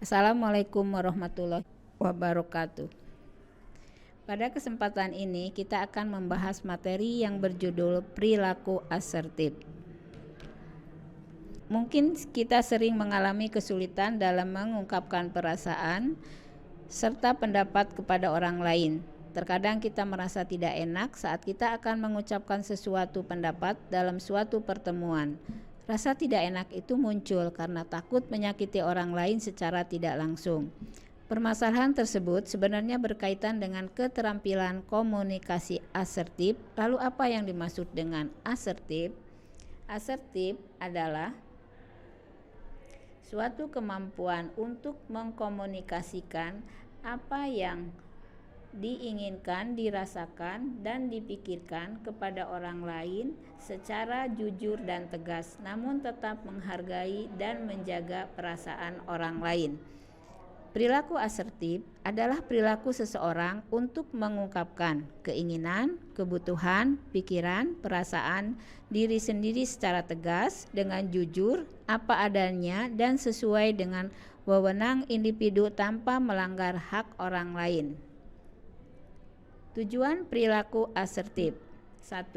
Assalamualaikum warahmatullahi wabarakatuh. Pada kesempatan ini kita akan membahas materi yang berjudul perilaku asertif. Mungkin kita sering mengalami kesulitan dalam mengungkapkan perasaan serta pendapat kepada orang lain. Terkadang kita merasa tidak enak saat kita akan mengucapkan sesuatu pendapat dalam suatu pertemuan. Rasa tidak enak itu muncul karena takut menyakiti orang lain secara tidak langsung. Permasalahan tersebut sebenarnya berkaitan dengan keterampilan komunikasi asertif. Lalu apa yang dimaksud dengan asertif? Asertif adalah suatu kemampuan untuk mengkomunikasikan apa yang diinginkan, dirasakan, dan dipikirkan kepada orang lain secara jujur dan tegas, namun tetap menghargai dan menjaga perasaan orang lain. Perilaku asertif adalah perilaku seseorang untuk mengungkapkan keinginan, kebutuhan, pikiran, perasaan diri sendiri secara tegas, dengan jujur, apa adanya, dan sesuai dengan wewenang individu tanpa melanggar hak orang lain. Tujuan perilaku asertif: 1.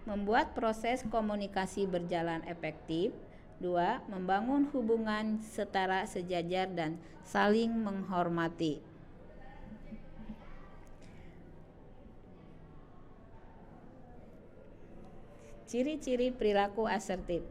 Membuat proses komunikasi berjalan efektif. 2. Membangun hubungan setara sejajar dan saling menghormati. Ciri-ciri perilaku asertif: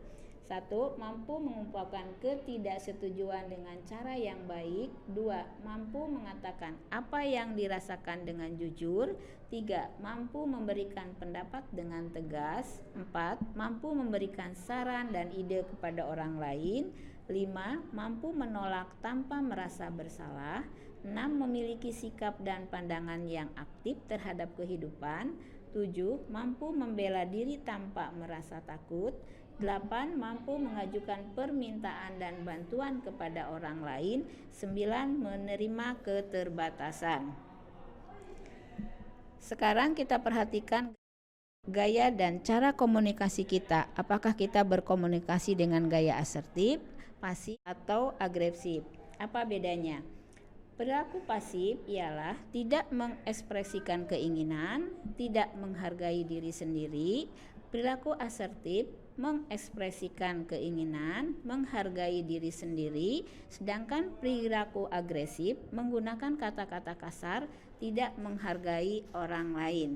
1. Mampu mengungkapkan ketidaksetujuan dengan cara yang baik. 2. Mampu mengatakan apa yang dirasakan dengan jujur. 3. Mampu memberikan pendapat dengan tegas. 4. Mampu memberikan saran dan ide kepada orang lain. 5. Mampu menolak tanpa merasa bersalah. 6. Memiliki sikap dan pandangan yang aktif terhadap kehidupan. 7. Mampu membela diri tanpa merasa takut. 8. Mampu mengajukan permintaan dan bantuan kepada orang lain. 9. Menerima keterbatasan. Sekarang kita perhatikan gaya dan cara komunikasi kita. Apakah kita berkomunikasi dengan gaya asertif, pasif, atau agresif? Apa bedanya? Perilaku pasif ialah tidak mengekspresikan keinginan, tidak menghargai diri sendiri. Perilaku asertif mengekspresikan keinginan, menghargai diri sendiri, sedangkan perilaku agresif menggunakan kata-kata kasar, tidak menghargai orang lain.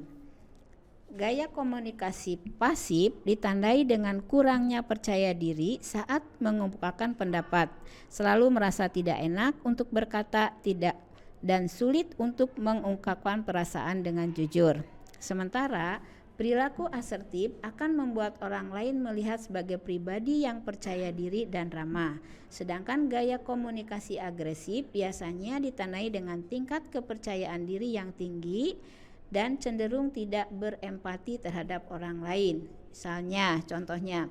Gaya komunikasi pasif ditandai dengan kurangnya percaya diri saat mengungkapkan pendapat, selalu merasa tidak enak untuk berkata tidak, dan sulit untuk mengungkapkan perasaan dengan jujur. Sementara perilaku asertif akan membuat orang lain melihat sebagai pribadi yang percaya diri dan ramah. Sedangkan gaya komunikasi agresif biasanya ditandai dengan tingkat kepercayaan diri yang tinggi dan cenderung tidak berempati terhadap orang lain. Misalnya, contohnya,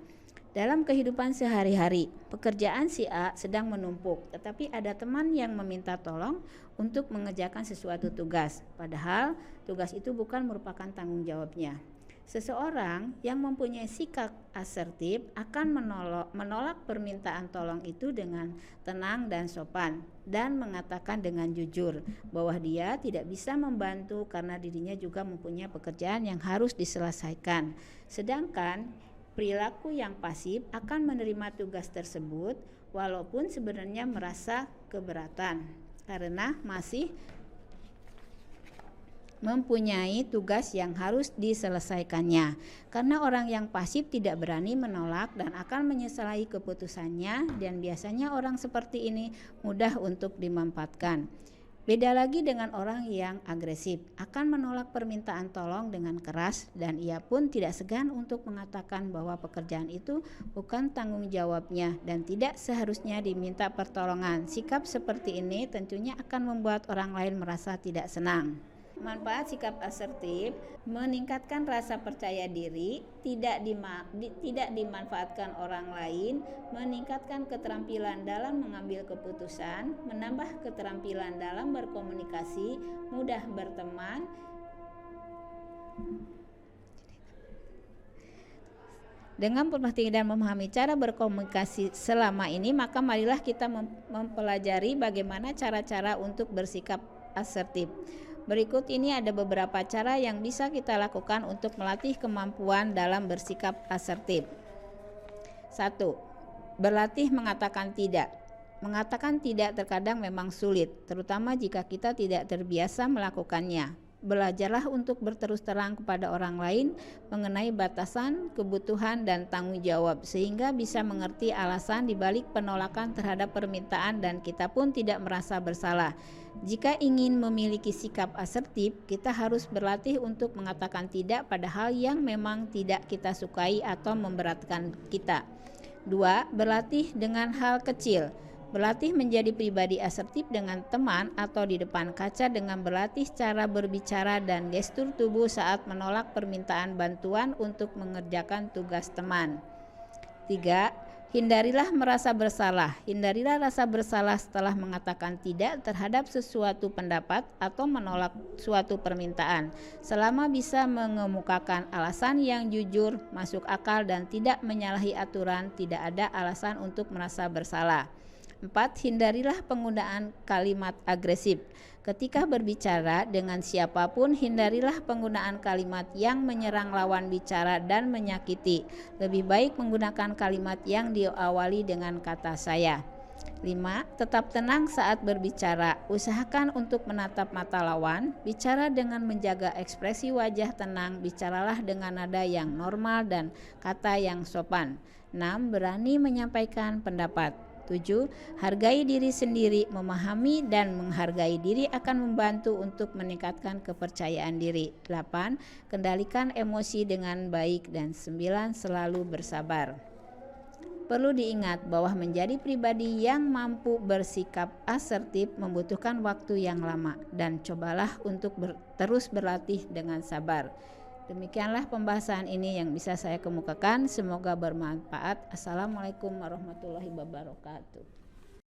dalam kehidupan sehari-hari, pekerjaan si A sedang menumpuk, tetapi ada teman yang meminta tolong untuk mengerjakan sesuatu tugas, padahal tugas itu bukan merupakan tanggung jawabnya. Seseorang yang mempunyai sikap asertif akan menolak permintaan tolong itu dengan tenang dan sopan, dan mengatakan dengan jujur bahwa dia tidak bisa membantu karena dirinya juga mempunyai pekerjaan yang harus diselesaikan. Sedangkan perilaku yang pasif akan menerima tugas tersebut walaupun sebenarnya merasa keberatan karena masih mempunyai tugas yang harus diselesaikannya. Karena orang yang pasif tidak berani menolak dan akan menyesali keputusannya, dan biasanya orang seperti ini mudah untuk dimanfaatkan. Beda lagi dengan orang yang agresif, akan menolak permintaan tolong dengan keras, dan ia pun tidak segan untuk mengatakan bahwa pekerjaan itu bukan tanggung jawabnya dan tidak seharusnya diminta pertolongan. Sikap seperti ini tentunya akan membuat orang lain merasa tidak senang. Manfaat sikap asertif: meningkatkan rasa percaya diri, tidak dimanfaatkan orang lain, meningkatkan keterampilan dalam mengambil keputusan, menambah keterampilan dalam berkomunikasi, mudah berteman, Dengan memperhatikan dan memahami cara berkomunikasi selama ini, maka marilah kita mempelajari bagaimana cara-cara untuk bersikap asertif. Berikut ini ada beberapa cara yang bisa kita lakukan untuk melatih kemampuan dalam bersikap asertif. 1. Berlatih mengatakan tidak. Mengatakan tidak terkadang memang sulit, terutama jika kita tidak terbiasa melakukannya. Belajarlah untuk berterus terang kepada orang lain mengenai batasan, kebutuhan, dan tanggung jawab, sehingga bisa mengerti alasan dibalik penolakan terhadap permintaan dan kita pun tidak merasa bersalah. Jika ingin memiliki sikap asertif, kita harus berlatih untuk mengatakan tidak pada hal yang memang tidak kita sukai atau memberatkan kita. 2. Berlatih dengan hal kecil. Berlatih menjadi pribadi asertif dengan teman atau di depan kaca dengan berlatih cara berbicara dan gestur tubuh saat menolak permintaan bantuan untuk mengerjakan tugas teman. 3. Hindarilah merasa bersalah. Hindarilah rasa bersalah setelah mengatakan tidak terhadap sesuatu pendapat atau menolak suatu permintaan. Selama bisa mengemukakan alasan yang jujur, masuk akal, dan tidak menyalahi aturan, tidak ada alasan untuk merasa bersalah. 4. Hindarilah penggunaan kalimat agresif. Ketika berbicara dengan siapapun, hindarilah penggunaan kalimat yang menyerang lawan bicara dan menyakiti. Lebih baik menggunakan kalimat yang diawali dengan kata saya. 5. Tetap tenang saat berbicara. Usahakan untuk menatap mata lawan, bicara dengan menjaga ekspresi wajah tenang, bicaralah dengan nada yang normal dan kata yang sopan. 6. Berani menyampaikan pendapat. 7. Hargai diri sendiri. Memahami dan menghargai diri akan membantu untuk meningkatkan kepercayaan diri. 8. Kendalikan emosi dengan baik. Dan 9. Selalu bersabar. Perlu diingat bahwa menjadi pribadi yang mampu bersikap asertif membutuhkan waktu yang lama, dan cobalah untuk terus berlatih dengan sabar. Demikianlah pembahasan ini yang bisa saya kemukakan. Semoga bermanfaat. Assalamualaikum warahmatullahi wabarakatuh.